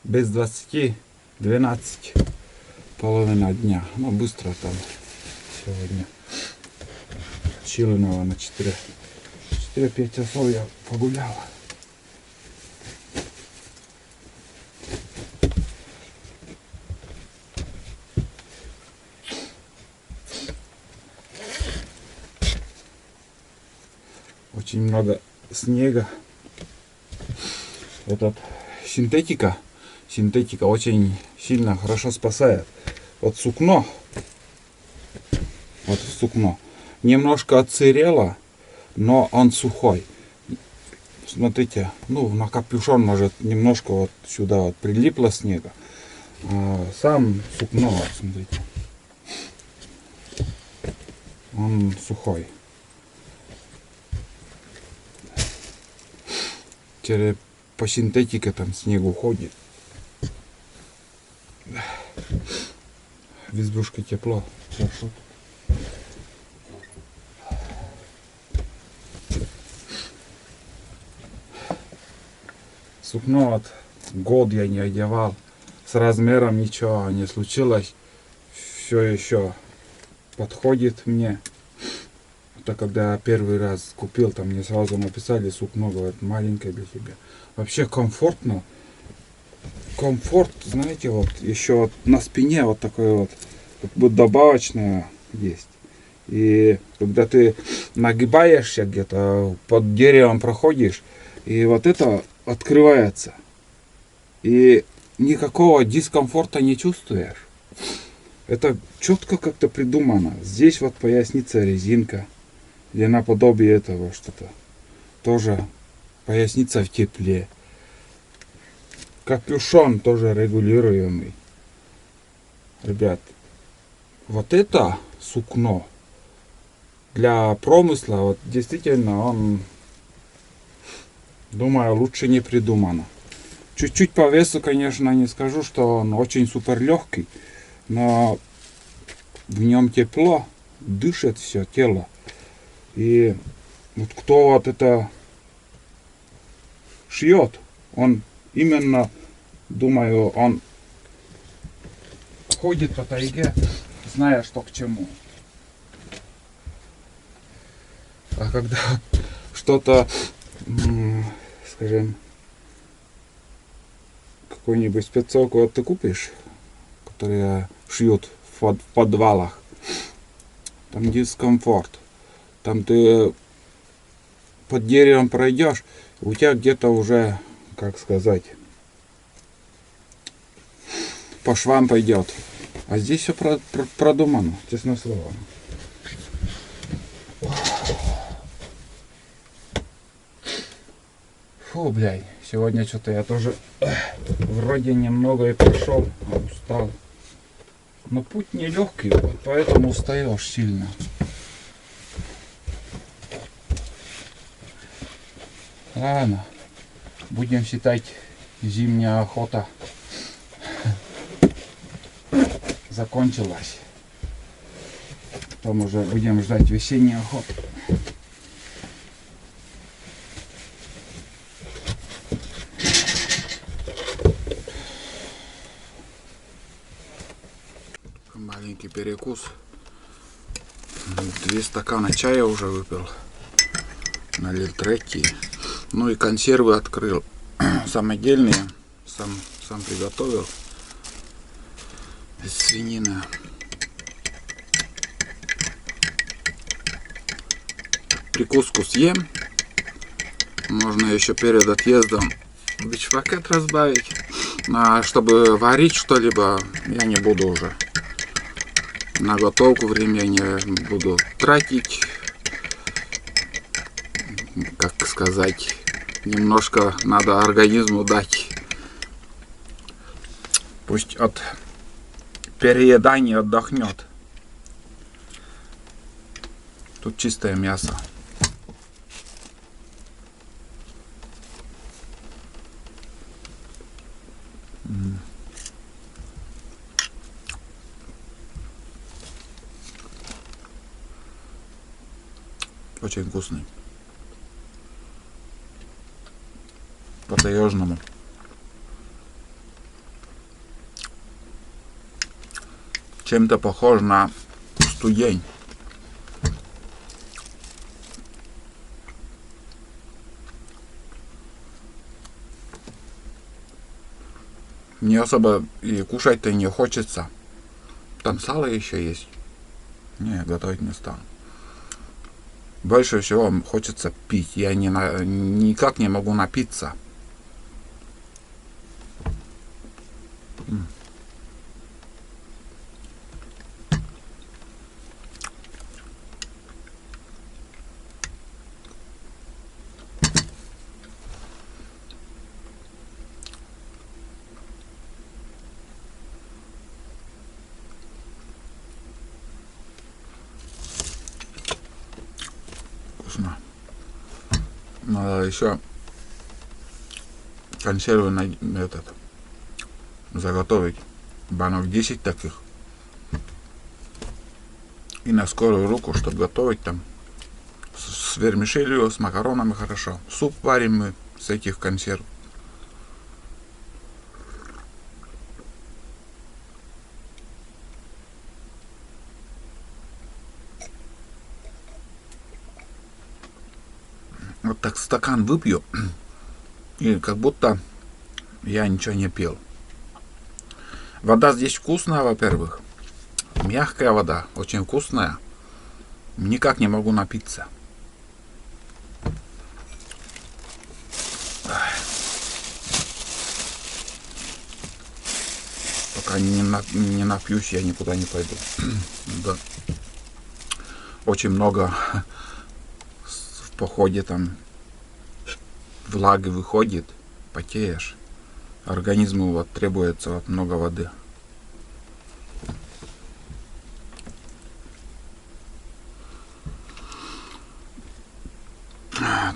Без 20, 12, половина дня. Ну, быстро там сегодня. Чилиного на 4-5 часов я погулял. Очень много снега. Этот синтетика очень сильно хорошо спасает. Вот сукно немножко отсырело, но он сухой. Смотрите, ну на капюшон может немножко вот сюда вот прилипло снега. А сам сукно, вот, смотрите, он сухой. По синтетике там снег уходит. В избушке тепло. Хорошо. Сукно вот год я не одевал. С размером ничего не случилось. Все еще подходит мне. Это когда я первый раз купил, там мне сразу написали, сукно, говорят, маленькое для тебя. Вообще комфортно. Комфорт, знаете, вот еще вот на спине вот такое вот, как бы добавочное есть. И когда ты нагибаешься где-то, под деревом проходишь, и вот это открывается. И никакого дискомфорта не чувствуешь. Это четко как-то придумано. Здесь вот поясница резинка. Или наподобие этого что-то. Тоже поясница в тепле. Капюшон тоже регулируемый. Ребят, вот это сукно для промысла, вот действительно он, думаю, лучше не придумано. Чуть-чуть по весу, конечно, не скажу, что он очень супер легкий, но в нем тепло, дышит все тело. И вот кто вот это шьет, он именно, думаю, он ходит по тайге, зная, что к чему. А когда что-то, скажем, какую-нибудь спецовку вот ты купишь, которые шьют в подвалах, там дискомфорт. Там ты под деревом пройдешь, у тебя где-то уже, как сказать, по швам пойдет. А здесь все продумано, честное слово. Фу, блядь, сегодня что-то я тоже вроде немного и прошел, а устал. Но путь нелегкий, вот поэтому устаешь сильно. Ладно, будем считать, зимняя охота закончилась. Потом уже будем ждать весенней охоты. Маленький перекус. 2 стакана чая уже выпил. Налил 3. Ну и консервы открыл. Самодельные. Сам приготовил. Из свинины. Прикуску съем. Можно еще перед отъездом бич-пакет разбавить. А чтобы варить что-либо, я не буду уже. На готовку времени буду тратить. Как сказать, немножко надо организму дать. Пусть от переедания отдохнет. Тут чистое мясо. Очень вкусный. По-таежному. Чем-то похож на студень. Не особо и кушать-то не хочется. Там сало еще есть. Не, готовить не стану. Больше всего хочется пить. Я никак не могу напиться. Вкусно. Надо еще консервы заготовить. Банок 10 таких. И на скорую руку, чтобы готовить там с вермишелью, с макаронами хорошо. Суп варим мы с этих консерв. Вот так стакан выпью, и как будто я ничего не пил. Вода здесь вкусная, во-первых. Мягкая вода, очень вкусная. Никак не могу напиться. Пока не напьюсь, я никуда не пойду. Да. Очень много в походе там влаги выходит, потеешь. Организму вот требуется вот много воды.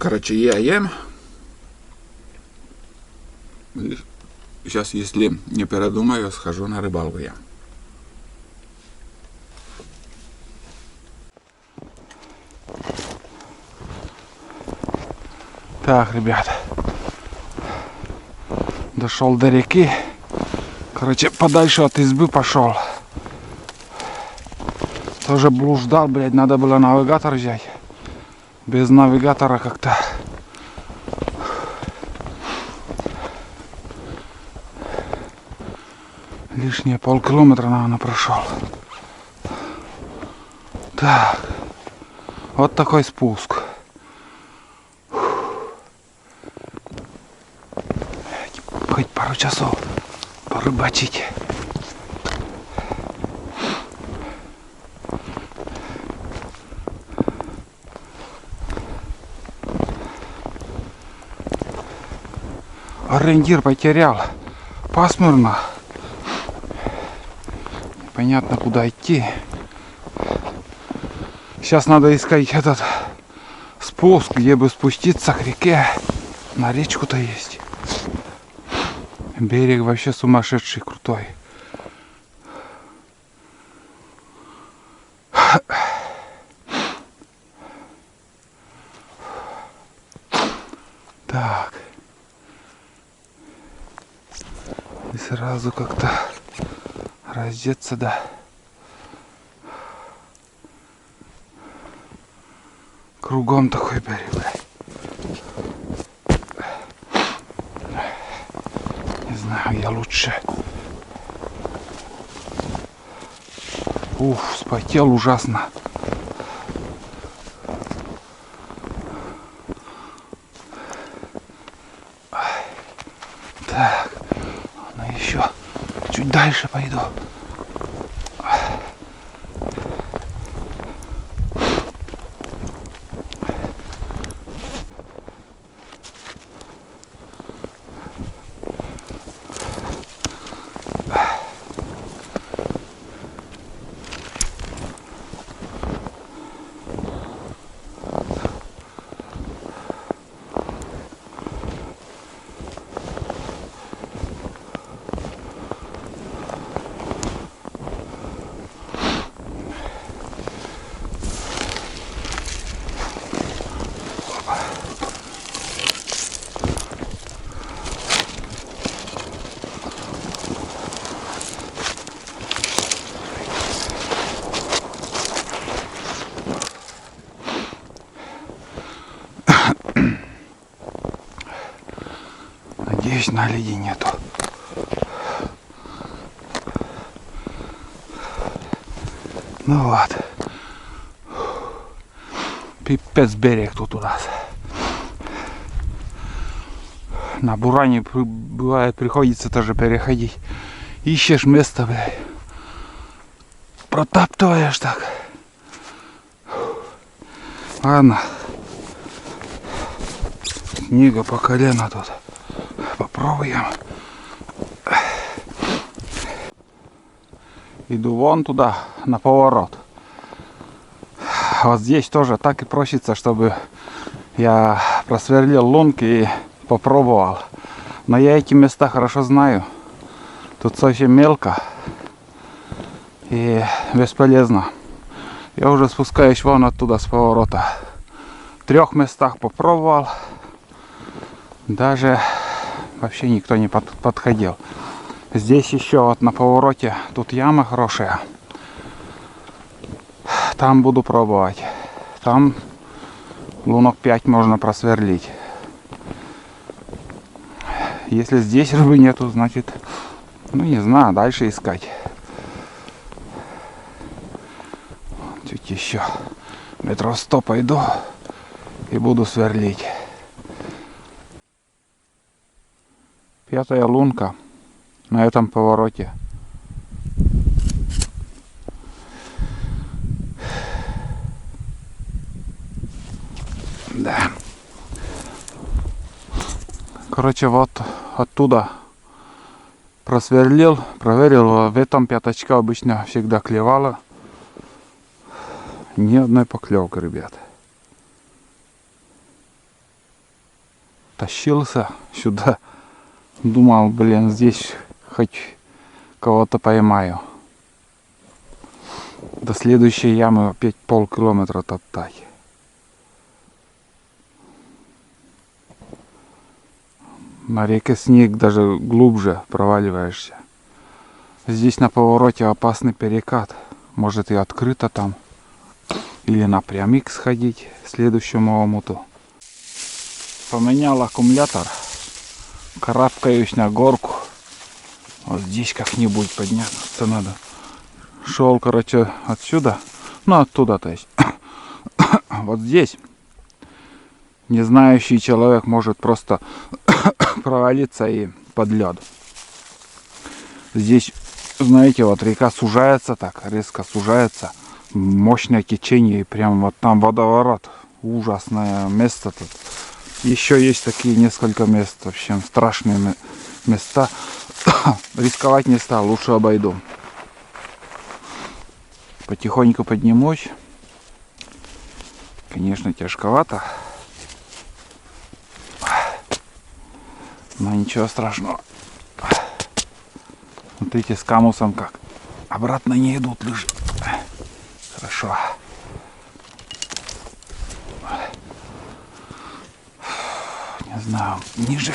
Короче, я ем. И сейчас, если не передумаю, схожу на рыбалку я. Так, ребят, дошел до реки. Короче, подальше от избы пошел. Тоже блуждал, блядь, надо было навигатор взять. Без навигатора как-то лишние полкилометра, наверное, прошел. Так, вот такой спуск. Хоть пару часов порыбачить. Ориентир потерял. Пасмурно. Непонятно, куда идти. Сейчас надо искать этот спуск, где бы спуститься к реке. На речку-то есть. Берег вообще сумасшедший, крутой. Так. И сразу как-то раздеться, да. Кругом такой берег, блядь. Не знаю, я лучше. Уф, вспотел ужасно. Так, ну еще чуть дальше пойду. Надеюсь, наледи нету. Ну вот. Пипец берег тут у нас. На буране бывает приходится тоже переходить. Ищешь место, блядь. Протаптываешь так. Ладно. Снега по колено тут. Попробуем. Иду вон туда, на поворот. Вот здесь тоже так и просится, чтобы я просверлил лунки и попробовал. Но я эти места хорошо знаю. Тут совсем мелко и бесполезно. Я уже спускаюсь вон оттуда с поворота. В 3 местах попробовал. Даже вообще никто не подходил. Здесь еще вот на повороте, тут яма хорошая. Там буду пробовать. Там лунок 5 можно просверлить. Если здесь рыбы нету, значит, ну не знаю, дальше искать. Чуть еще метров 100 пойду и буду сверлить. 5-я лунка на этом повороте. Да. Короче, вот оттуда просверлил, проверил. В этом пятачка обычно всегда клевало. Ни одной поклевки, ребят. Тащился сюда. Думал, блин, здесь хоть кого-то поймаю. До следующей ямы опять полкилометра топтать. На реке снег, даже глубже проваливаешься. Здесь на повороте опасный перекат. Может и открыто там. Или напрямик сходить к следующему омуту. Поменял аккумулятор. Карабкаюсь на горку. Вот здесь как-нибудь подняться надо. Шел, короче, отсюда. Ну, оттуда, то есть. Вот здесь. Незнающий человек может просто провалиться и под лед. Здесь, знаете, вот река сужается так, резко сужается. Мощное течение, и прям вот там водоворот. Ужасное место тут. Еще есть такие несколько мест, в общем, страшные места. Рисковать не стал, лучше обойду. Потихоньку поднимусь. Конечно, тяжковато. Но ничего страшного. Смотрите, с камусом как. Обратно не идут лыжи. Хорошо. Не знаю, ниже.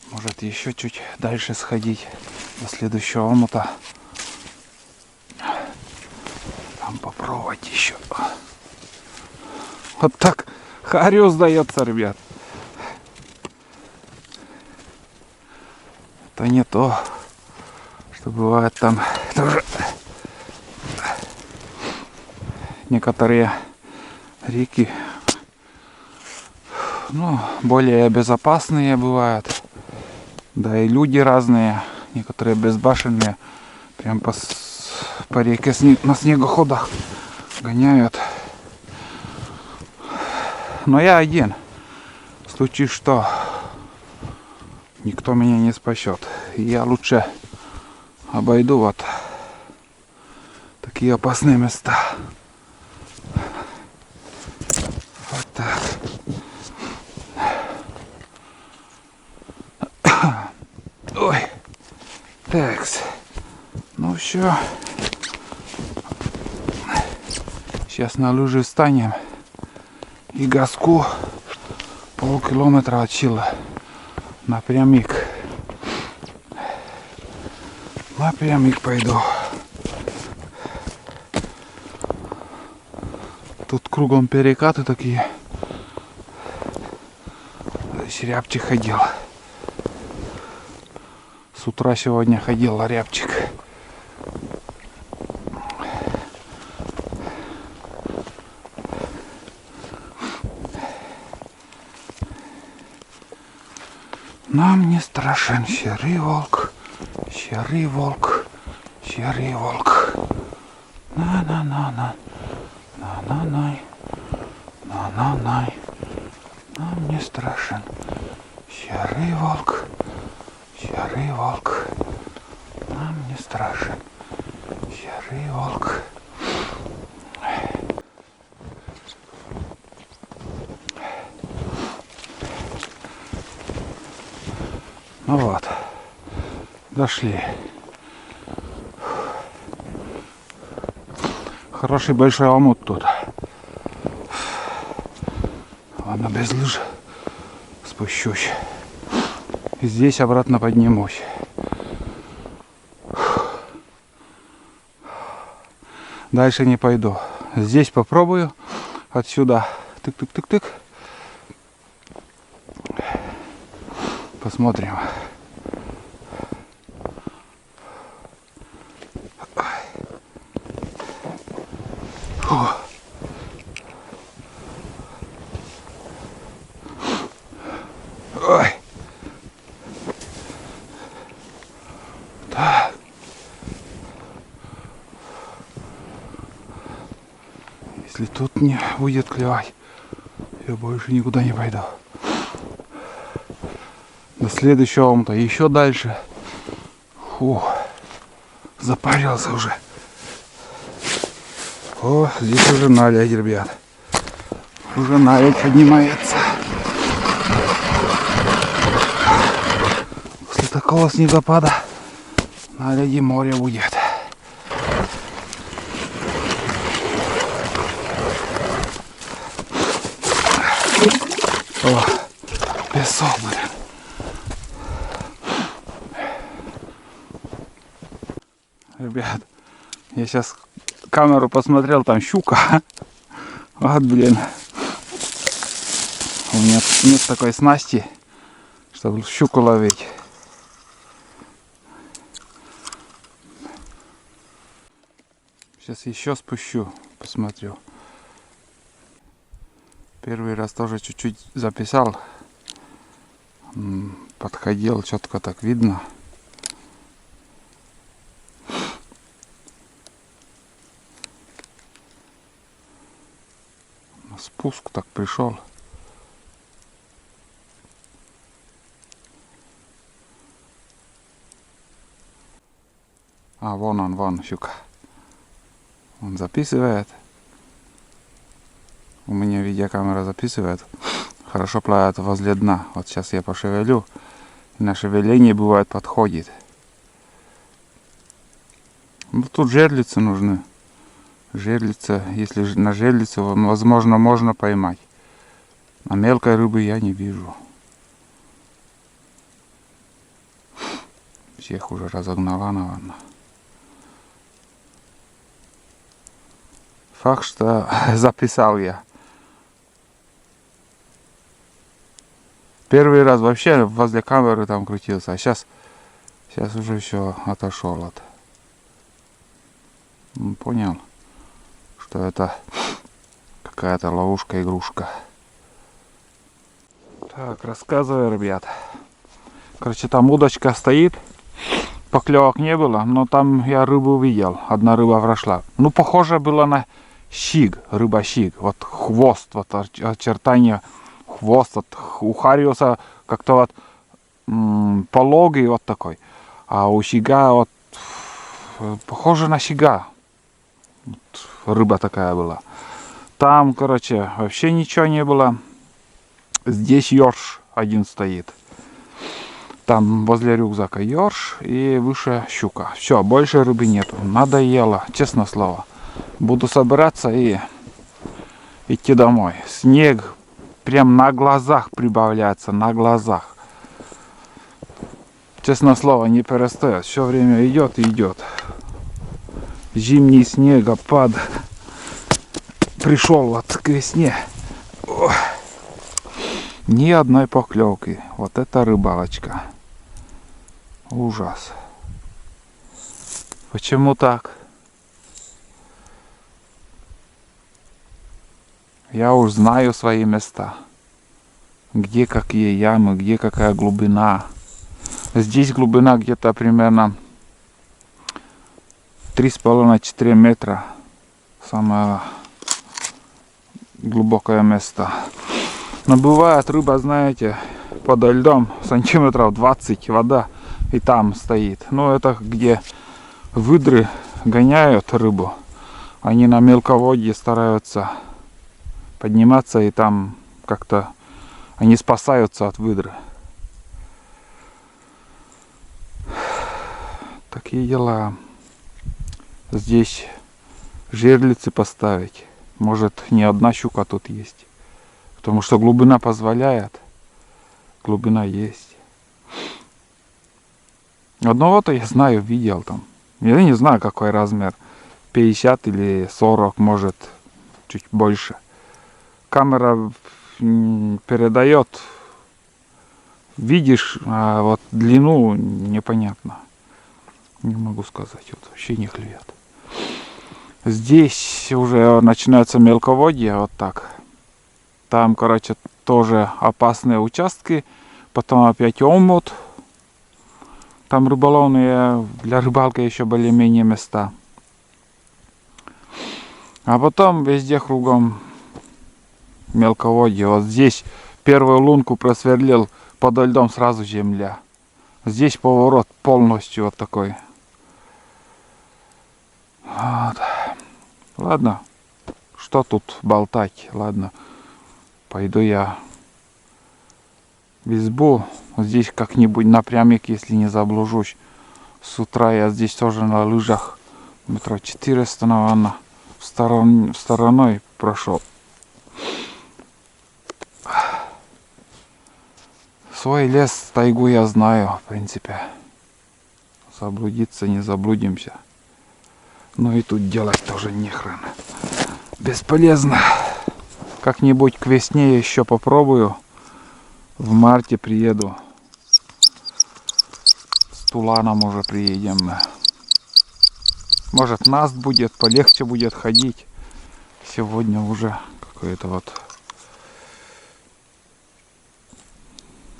Может еще чуть дальше сходить до следующего омута. Там попробовать еще. Вот так харю сдается, ребят. Это не то, что бывает там тоже. Некоторые реки, ну, более безопасные бывают. Да и люди разные, некоторые безбашенные, прям по реке на снегоходах гоняют. Но я один. В случае что, никто меня не спасет. Я лучше обойду вот такие опасные места. Вот так. Ой. Такс. Ну все. Сейчас на лыжи встанем. И газку полкилометра отсюда. Напрямик. Напрямик пойду. Тут кругом перекаты такие. Серябчик ходил. С утра сегодня ходил рябчик. Нам не страшен серый волк, серый волк, серый волк. На-на-на-на, на-на-най, на-на-най. Нам не страшен серый волк, серый волк. Нам не страшен серый волк. Ну вот, дошли. Хороший большой омут тут. Ладно, без лыж спущусь. И здесь обратно поднимусь. Дальше не пойду. Здесь попробую. Отсюда тык-тык-тык-тык. Посмотрим. Фу. Ой. Так. Если тут не будет клевать, я больше никуда не пойду. До следующего омута еще дальше. Фу. Запарился уже. О, здесь уже наледь, ребят. Уже наледь поднимается. После такого снегопада наледи море будет. О, песок, блин. Ребят, я сейчас камеру посмотрел, там щука. Вот, блин. У меня нет такой снасти, чтобы щуку ловить. Сейчас еще спущу, посмотрю. Первый раз тоже чуть-чуть записал. Подходил, четко так видно. Спуск так пришел. А, вон щука. Он записывает. У меня видеокамера записывает. Хорошо плавает возле дна. Вот сейчас я пошевелю. И на шевеление бывает подходит. Ну, тут жерлицы нужны. Жерлица, если на жерлицу, возможно, можно поймать. А мелкой рыбы я не вижу. Всех уже разогнала, наверное. Факт, что записал я. Первый раз вообще возле камеры там крутился, а сейчас уже все отошел от. Понял, что это какая-то ловушка, игрушка. Так, рассказываю, ребят. Короче, там удочка стоит. Поклевок не было, но там я рыбу видел. Одна рыба прошла. Ну, похоже было на щиг, рыба-щиг. Вот хвост, вот очертание хвост. Вот у хариуса как-то вот пологий вот такой. А у щига вот похоже на щига. Вот, рыба такая была. Там, короче, вообще ничего не было. Здесь ёрш один стоит. Там возле рюкзака ёрш и выше щука. Все, больше рыбы нету. Надоело, честное слово. Буду собираться и идти домой. Снег прям на глазах прибавляется, на глазах. Честное слово, не перестает. Все время идет и идет. Зимний снегопад пришел вот к весне. Ох. Ни одной поклевки. Вот это рыбалочка. Ужас. Почему так? Я уж знаю свои места. Где какие ямы, где какая глубина. Здесь глубина где-то примерно 3,5-4 метра. Самое глубокое место. Но бывает рыба, знаете, подо льдом сантиметров 20 вода и там стоит. Но это где выдры гоняют рыбу. Они на мелководье стараются подниматься и там как-то они спасаются от выдры. Такие дела. Здесь жерлицы поставить. Может, не одна щука тут есть. Потому что глубина позволяет. Глубина есть. Одного-то я знаю, видел там. Я не знаю, какой размер. 50 или 40, может, чуть больше. Камера передает. Видишь, а вот длину непонятно. Не могу сказать. Вот вообще не клюет. Здесь уже начинается мелководье, вот так. Там, короче, тоже опасные участки. Потом опять омут. Там рыболовные, для рыбалки еще более-менее места. А потом везде кругом мелководье. Вот здесь первую лунку просверлил, подо льдом сразу земля. Здесь поворот полностью вот такой. Вот. Ладно, что тут болтать, ладно. Пойду я в избу. Здесь как-нибудь напрямик, если не заблужусь. С утра я здесь тоже на лыжах метров 400, наверное, стороной прошел. Свой лес, тайгу я знаю, в принципе. Заблудиться не заблудимся. Но и тут делать тоже не хрен. Бесполезно. Как-нибудь к весне еще попробую. В марте приеду. С Туланом уже приедем. Может, нас будет, полегче будет ходить. Сегодня уже какой-то вот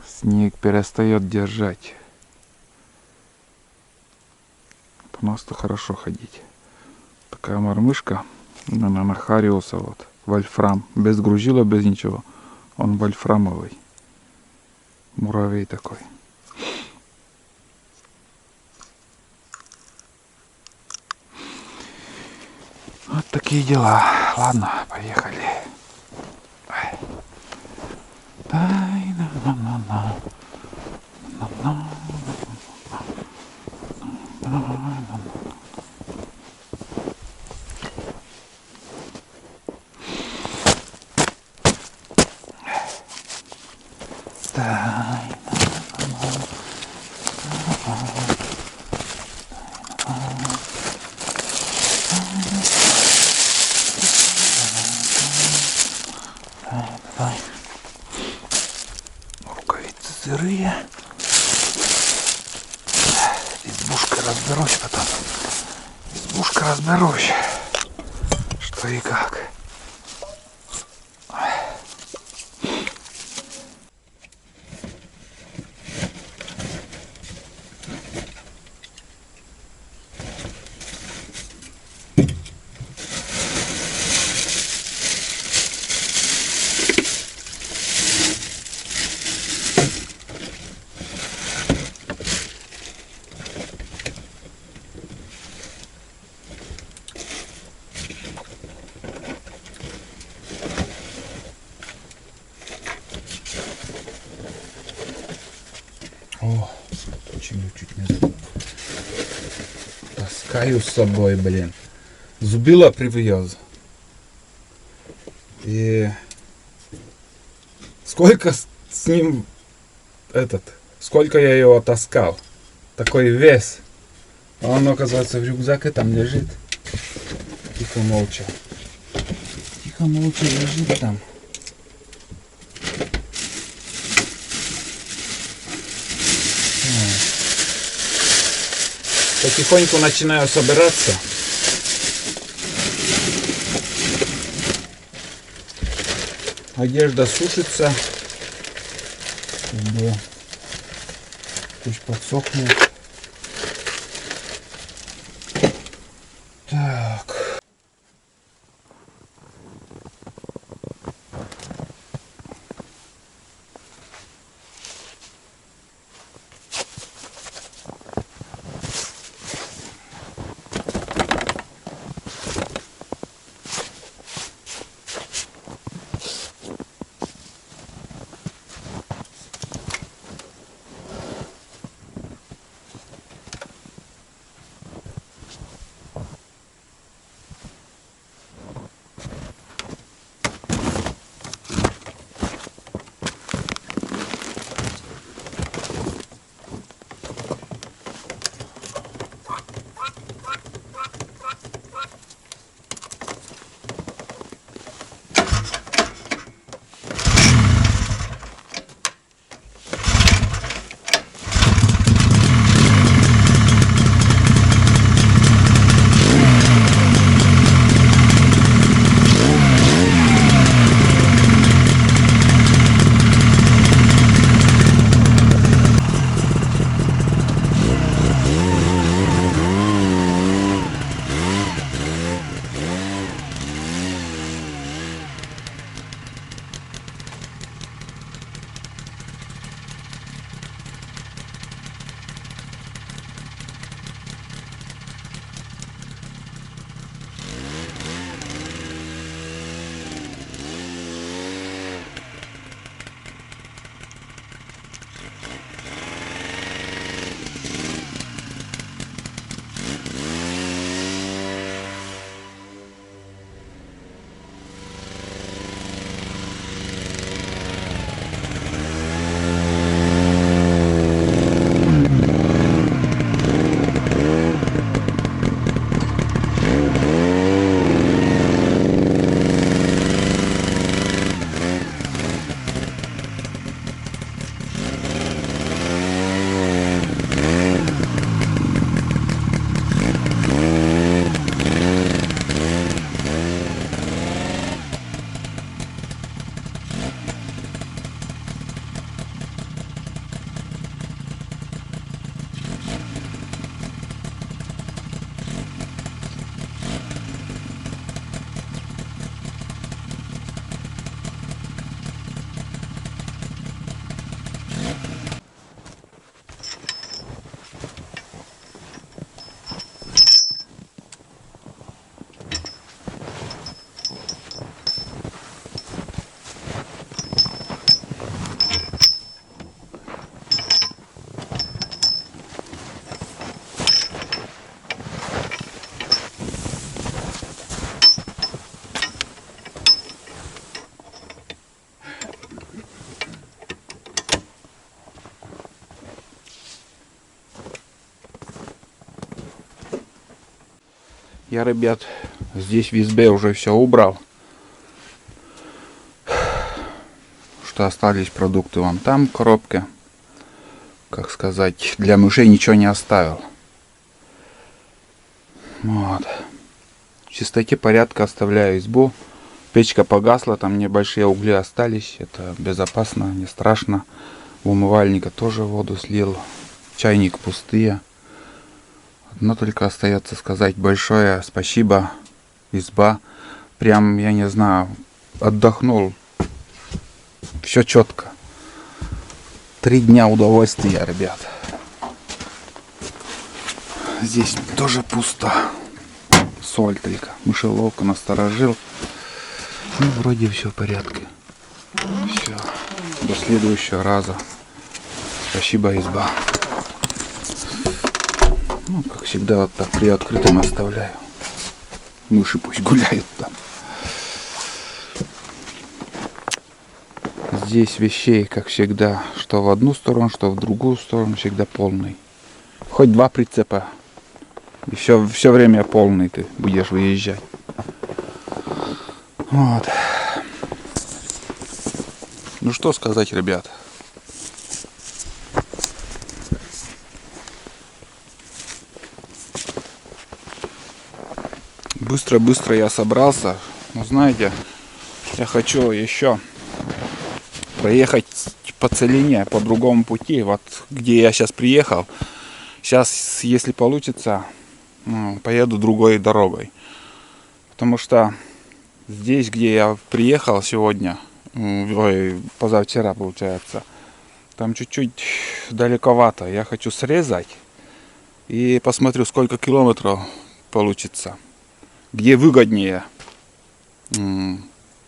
снег перестает держать. Просто хорошо ходить. Такая мормышка. На Хариуса вот. Вольфрам. Без грузила, без ничего. Он вольфрамовый. Муравей такой. Вот такие дела. Ладно, поехали. Рукавицы сырые. Избушкой разберусь потом. Избушкой разберусь. Что и как. О, чуть не забыл. Таскаю с собой, блин. Зубила привез. И сколько с ним сколько я его таскал. Такой вес. А он, оказывается, в рюкзаке там лежит. Тихо, молча. Тихо, молча лежит там. Потихоньку начинаю собираться. Одежда сушится. Пусть подсохнет. Так. Я, ребят, здесь в избе уже все убрал. Что остались продукты вон там в коробке. Как сказать, для мышей ничего не оставил. Вот. В чистоте порядка оставляю избу. Печка погасла, там небольшие угли остались. Это безопасно, не страшно. В умывальника тоже воду слил. Чайник пустые. Одно только остается сказать большое спасибо. Изба. Прям, я не знаю, отдохнул. Все четко. 3 дня удовольствия, ребят. Здесь тоже пусто. Соль только. Мышеловка насторожил. Ну, вроде все в порядке. Все. До следующего раза. Спасибо, изба. Ну, как всегда, вот так приоткрытым оставляю. Мыши пусть гуляют там. Здесь вещей, как всегда, что в одну сторону, что в другую сторону, всегда полный. Хоть 2 прицепа. И все время полный ты будешь выезжать. Вот. Ну что сказать, ребят. быстро я собрался. Но знаете, я хочу еще проехать по целине, по другому пути. Вот где я сейчас приехал. Сейчас, если получится, поеду другой дорогой. Потому что здесь, где я приехал сегодня, позавчера получается, там чуть-чуть далековато. Я хочу срезать и посмотрю, сколько километров получится. Где выгоднее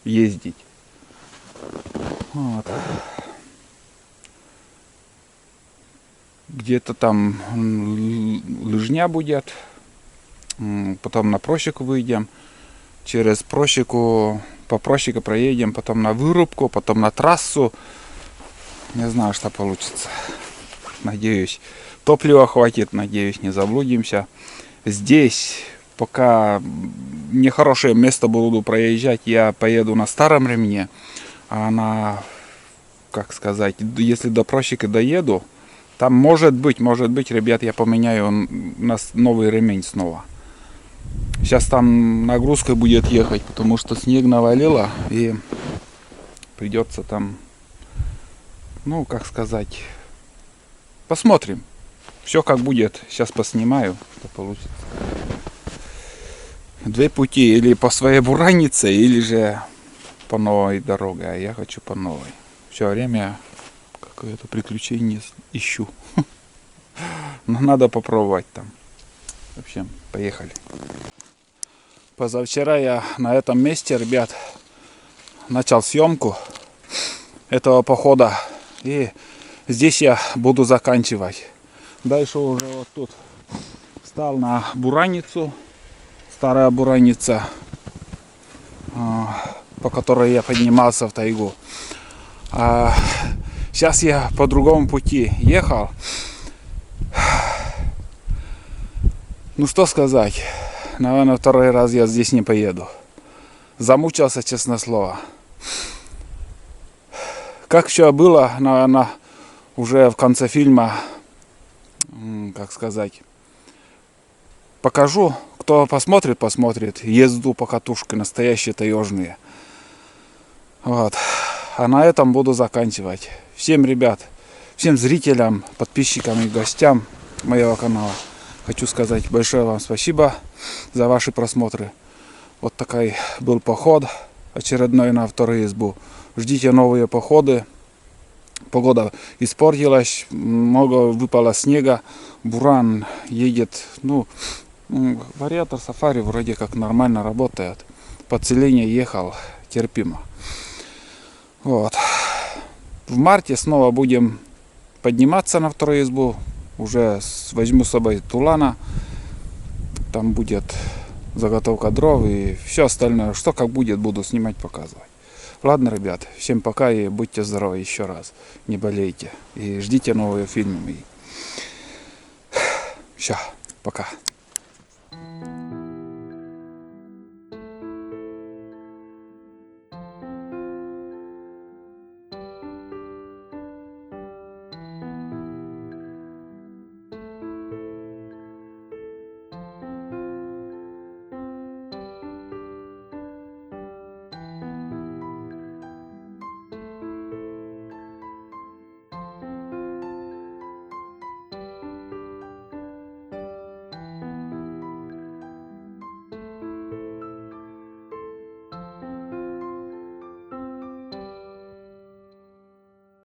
ездить. Вот. Где-то там лыжня будет. Потом на просеку выйдем. Через просеку, по просеке проедем. Потом на вырубку, потом на трассу. Не знаю, что получится. Надеюсь, топлива хватит. Надеюсь, не заблудимся. Здесь, пока нехорошее место буду проезжать, я поеду на старом ремне. А на, как сказать, если до просеки доеду, там может быть, ребят, я поменяю на новый ремень снова. Сейчас там нагрузка будет ехать, потому что снег навалило, и придется там, ну, как сказать, посмотрим. Все как будет, сейчас поснимаю, что получится. Две пути, или по своей буранице, или же по новой дороге, а я хочу по новой. Все время какое-то приключение ищу. Но надо попробовать там. В общем, поехали. Позавчера я на этом месте, ребят, начал съемку этого похода. И здесь я буду заканчивать. Дальше уже вот тут встал на бураницу. Старая бураница, по которой я поднимался в тайгу. Сейчас я по другому пути ехал. Ну что сказать, наверное, второй раз я здесь не поеду. Замучился, честное слово. Как все было, наверное, уже в конце фильма, как сказать, покажу. Кто посмотрит, посмотрит. Езду по катушке, настоящие таежные. Вот. А на этом буду заканчивать. Всем, ребят, всем зрителям, подписчикам и гостям моего канала хочу сказать большое вам спасибо за ваши просмотры. Вот такой был поход очередной на вторую избу. Ждите новые походы. Погода испортилась, много выпало снега. Буран едет, ну, вариатор сафари вроде как нормально работает. По целине ехал терпимо. Вот. В марте снова будем подниматься на вторую избу. Уже возьму с собой тулана. Там будет заготовка дров и все остальное. Что как будет, буду снимать, показывать. Ладно, ребят, всем пока и будьте здоровы еще раз. Не болейте. И ждите новые фильмы. Все, пока.